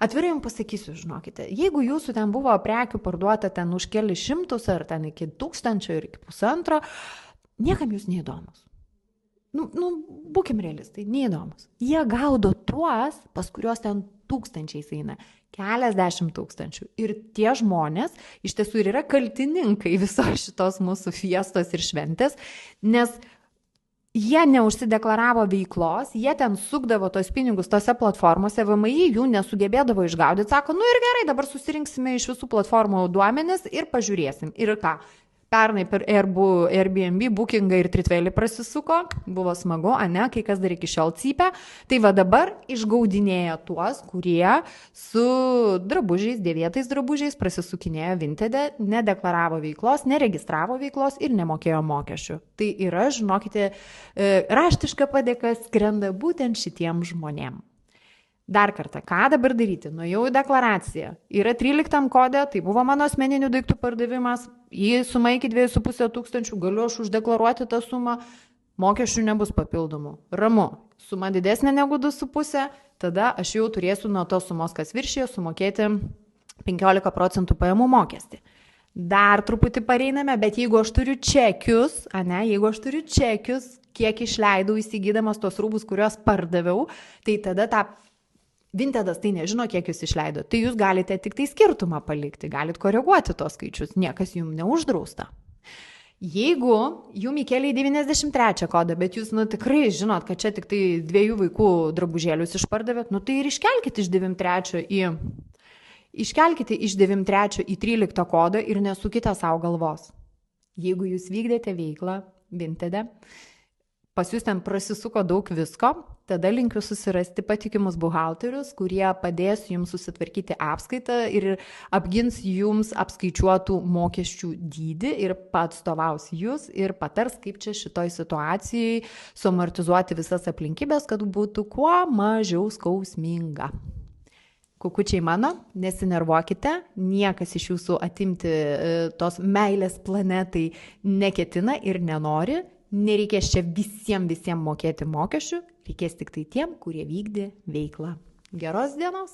Atvirai jums pasakysiu, žinokite, jeigu jūsų ten buvo prekių parduota ten už kelius šimtus ar ten iki 1000 ir iki 1,5, niekam jūs neįdomus. Būkim realistai, neįdomus. Jie gaudo tuos, pas kuriuos ten tūkstančiais eina, keliasdešimt tūkstančių. Ir tie žmonės iš tiesų ir yra kaltininkai visos šitos mūsų fiestos ir šventės, nes jie neužsideklaravo veiklos, jie ten sukdavo tos pinigus tose platformose, VMI jų nesugebėdavo išgaudyti, sako, ir gerai, dabar susirinksime iš visų platformų duomenis ir pažiūrėsim. Ir ką? Pernai per Airbnb, Bookingą ir Tritvelį prasisuko, buvo smagu, ane, kai kas dar iki šiol cypia. Tai va dabar išgaudinėja tuos, kurie su drabužiais, dėvėtais drabužiais prasisukinėjo Vinted, nedeklaravo veiklos, neregistravo veiklos ir nemokėjo mokesčių. Tai yra, žinokite, raštiška padėka skrenda būtent šitiem žmonėm. Dar kartą, ką dabar daryti? Nuėjau į deklaraciją. Yra 13 kode, tai buvo mano asmeninių daiktų pardavimas. Į sumą iki 2,5 tūkstančių galiu aš uždeklaruoti tą sumą. Mokesčių nebus papildomų. Ramu. Suma didesnė negu 2,5, tada aš jau turėsiu nuo tos sumos, kas viršijo, sumokėti 15% pajamų mokestį. Dar truputį pareiname, bet jeigu aš turiu čekius, kiek išleidau įsigydamas tos rūbus, kuriuos pardaviau, tai tada tą Vintedas tai nežino, kiek jūs išleido. Tai jūs galite tik tai skirtumą palikti, galite koreguoti tos skaičius, niekas jums neuždrausta. Jeigu jums įkėlė į 93 kodą, bet jūs tikrai žinot, kad čia tik tai 2 vaikų drabužėlius išpardavėt, tai ir iškelkite iš 93 į 13 kodą ir nesukite savo galvos. Jeigu jūs vykdėte veiklą Vintede, pas jūs ten prasisuko daug visko, tada linkiu susirasti patikimus buhalterius, kurie padės jums susitvarkyti apskaitą ir apgins jums apskaičiuotų mokesčių dydį ir paatstovaus jūs ir patars, kaip čia šitoj situacijai suamortizuoti visas aplinkybės, kad būtų kuo mažiau skausminga. Kukučiai mano, nesinervuokite, niekas iš jūsų atimti tos meilės planetai neketina ir nenori. Nereikės čia visiems mokėti mokesčių, reikės tik tai tiem, kurie vykdė veiklą. Geros dienos!